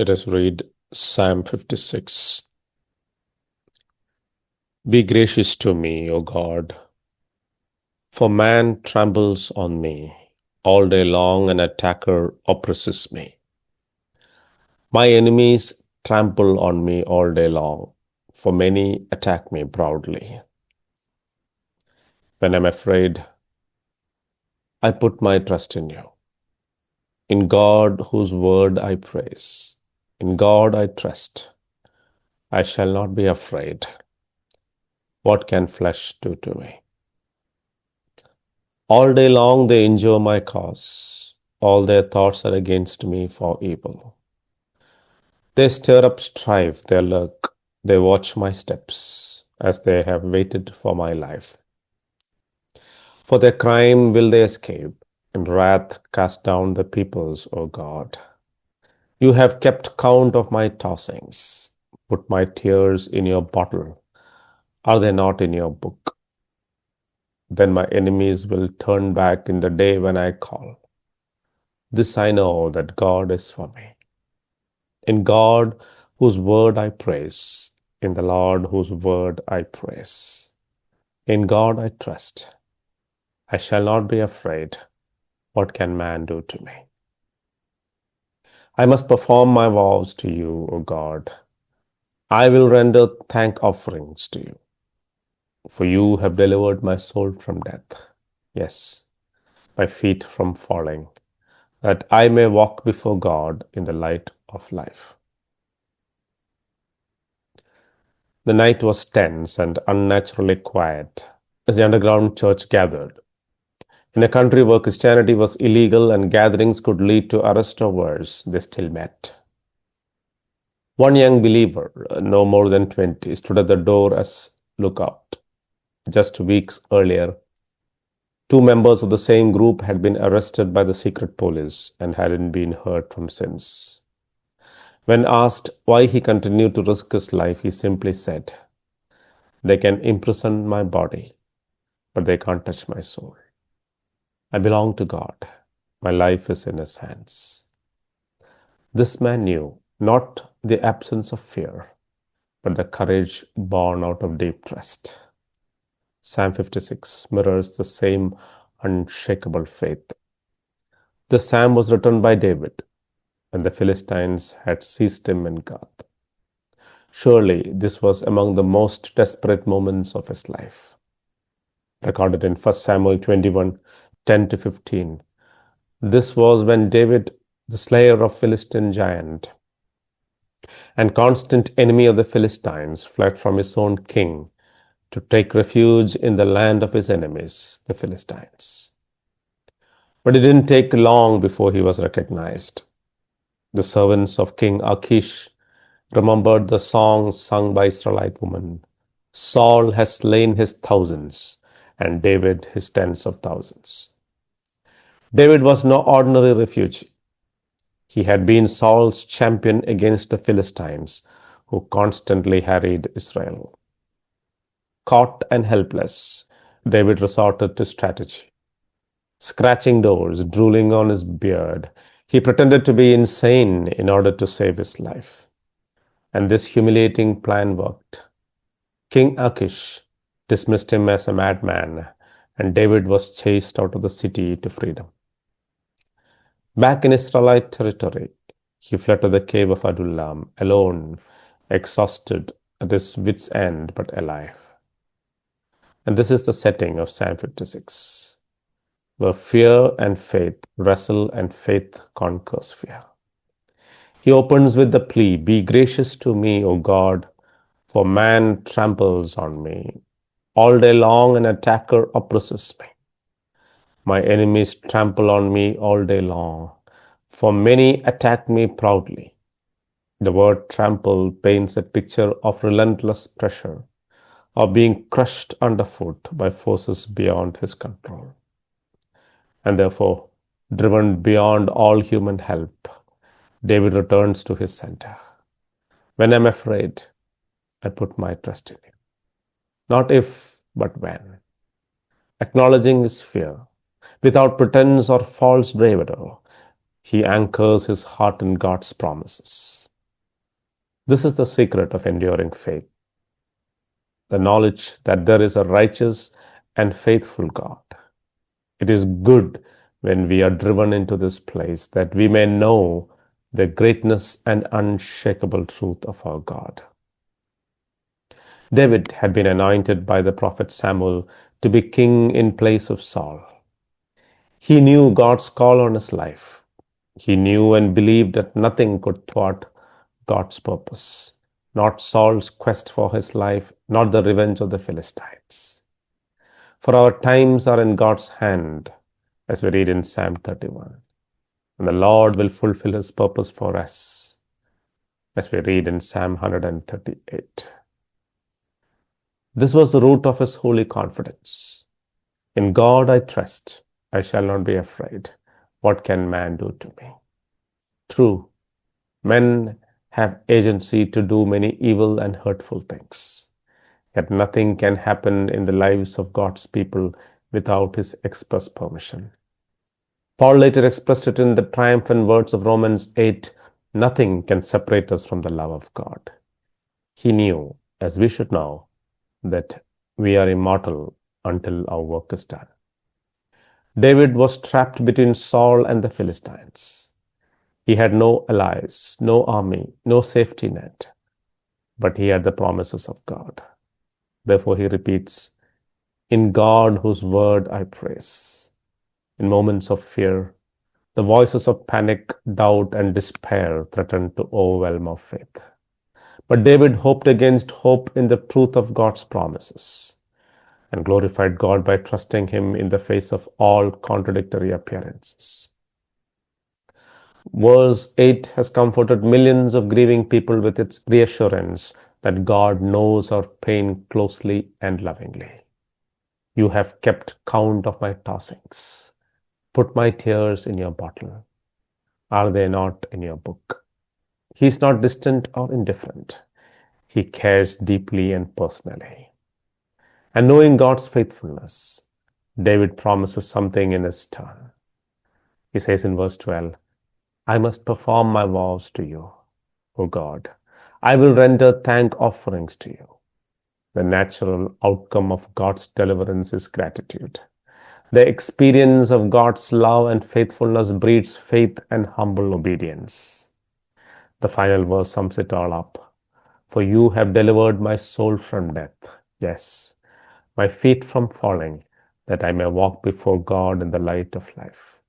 Let us read Psalm 56. Be gracious to me, O God, for man tramples on me. All day long an attacker oppresses me. My enemies trample on me all day long, for many attack me proudly. When I'm afraid, I put my trust in you. In God, whose word I praise. In God I trust. I shall not be afraid. What can flesh do to me? All day long they injure my cause. All their thoughts are against me for evil. They stir up strife, they lurk, they watch my steps, as they have waited for my life. For their crime will they escape, in wrath cast down the peoples, O God. You have kept count of my tossings. Put my tears in your bottle. Are they not in your book? Then my enemies will turn back in the day when I call. This I know, that God is for me. In God, whose word I praise. In the Lord, whose word I praise. In God I trust. I shall not be afraid. What can man do to me? I must perform my vows to you, O God. I will render thank offerings to you. For you have delivered my soul from death. Yes, my feet from falling, that I may walk before God in the light of life. The night was tense and unnaturally quiet as the underground church gathered. In a country where Christianity was illegal and gatherings could lead to arrest or worse, they still met. One young believer, no more than 20, stood at the door as lookout. Just weeks earlier, two members of the same group had been arrested by the secret police and hadn't been heard from since. When asked why he continued to risk his life, he simply said, "They can imprison my body, but they can't touch my soul. I belong to God. My life is in His hands." This man knew not the absence of fear, but the courage born out of deep trust. Psalm 56 mirrors the same unshakable faith. The psalm was written by David when the Philistines had seized him in Gath. Surely this was among the most desperate moments of his life. Recorded in 1 Samuel 21:10-15. This was when David, the slayer of Philistine giant and constant enemy of the Philistines, fled from his own king to take refuge in the land of his enemies, the Philistines. But it didn't take long before he was recognized. The servants of King Achish remembered the song sung by Israelite women. Saul has slain his thousands, and David his tens of thousands. David was no ordinary refugee. He had been Saul's champion against the Philistines, who constantly harried Israel. Caught and helpless, David resorted to strategy. Scratching doors, drooling on his beard, he pretended to be insane in order to save his life. And this humiliating plan worked. King Achish dismissed him as a madman, and David was chased out of the city to freedom. Back in Israelite territory, he fled to the cave of Adullam, alone, exhausted, at his wits' end, but alive. And this is the setting of Psalm 56, where fear and faith wrestle and faith conquers fear. He opens with the plea, "Be gracious to me, O God, for man tramples on me. All day long an attacker oppresses me. My enemies trample on me all day long, for many attack me proudly." The word trample paints a picture of relentless pressure, of being crushed underfoot by forces beyond his control, and therefore driven beyond all human help. David returns to his center. When I'm afraid, I put my trust in you. Not if, but when. Acknowledging his fear, without pretense or false bravado, he anchors his heart in God's promises. This is the secret of enduring faith, the knowledge that there is a righteous and faithful God. It is good when we are driven into this place that we may know the greatness and unshakable truth of our God. David had been anointed by the prophet Samuel to be king in place of Saul. He knew God's call on his life. He knew and believed that nothing could thwart God's purpose, not Saul's quest for his life, not the revenge of the Philistines. For our times are in God's hand, as we read in Psalm 31. And the Lord will fulfill his purpose for us, as we read in Psalm 138. This was the root of his holy confidence. In God I trust, I shall not be afraid. What can man do to me? True, men have agency to do many evil and hurtful things. Yet nothing can happen in the lives of God's people without his express permission. Paul later expressed it in the triumphant words of Romans 8, nothing can separate us from the love of God. He knew, as we should know, that we are immortal until our work is done. David was trapped between Saul and the Philistines. He had no allies, no army, no safety net, but he had the promises of God. Therefore he repeats, in God whose word I praise. In moments of fear, the voices of panic, doubt, and despair threatened to overwhelm our faith. But David hoped against hope in the truth of God's promises and glorified God by trusting him in the face of all contradictory appearances. Verse 8 has comforted millions of grieving people with its reassurance that God knows our pain closely and lovingly. You have kept count of my tossings. Put my tears in your bottle. Are they not in your book? He is not distant or indifferent. He cares deeply and personally. And knowing God's faithfulness, David promises something in his turn. He says in verse 12, I must perform my vows to you, O God. I will render thank offerings to you. The natural outcome of God's deliverance is gratitude. The experience of God's love and faithfulness breeds faith and humble obedience. The final verse sums it all up. For you have delivered my soul from death, yes, my feet from falling, that I may walk before God in the light of life.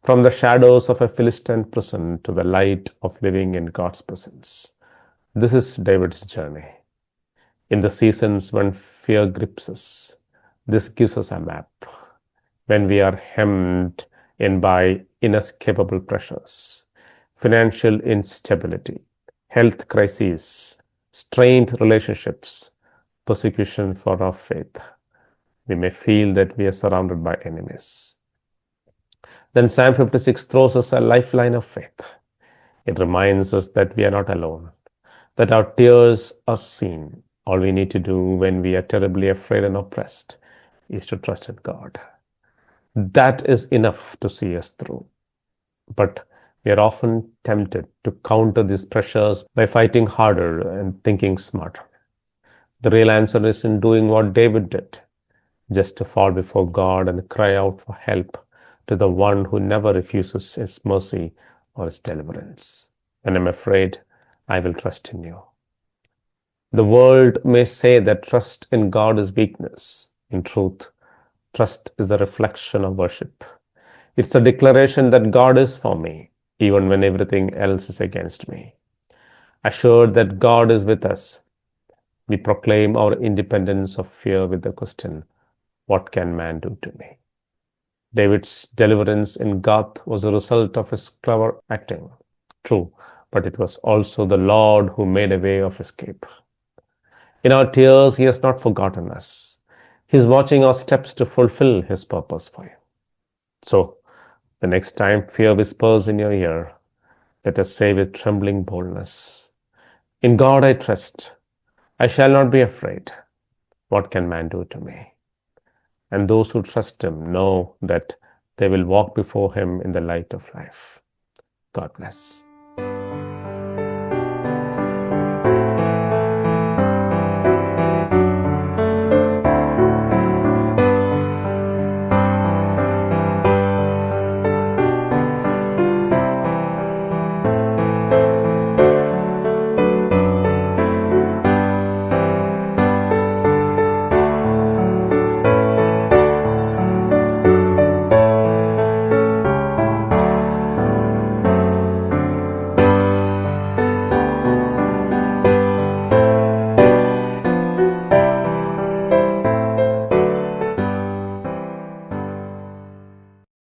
From the shadows of a Philistine prison to the light of living in God's presence. This is David's journey. In the seasons when fear grips us, this gives us a map. When we are hemmed in by inescapable pressures, financial instability, health crises, strained relationships, persecution for our faith, we may feel that we are surrounded by enemies. Then Psalm 56 throws us a lifeline of faith. It reminds us that we are not alone, that our tears are seen. All we need to do when we are terribly afraid and oppressed is to trust in God. That is enough to see us through. But we are often tempted to counter these pressures by fighting harder and thinking smarter. The real answer is in doing what David did, just to fall before God and cry out for help to the one who never refuses his mercy or his deliverance. When I'm afraid, I will trust in you. The world may say that trust in God is weakness. In truth, trust is the reflection of worship. It's a declaration that God is for me, even when everything else is against me. Assured that God is with us, we proclaim our independence of fear with the question, what can man do to me? David's deliverance in Gath was a result of his clever acting. True, but it was also the Lord who made a way of escape. In our tears, he has not forgotten us. He is watching our steps to fulfill his purpose for you. So, the next time fear whispers in your ear, let us say with trembling boldness, in God I trust. I shall not be afraid. What can man do to me? And those who trust him know that they will walk before him in the light of life. God bless.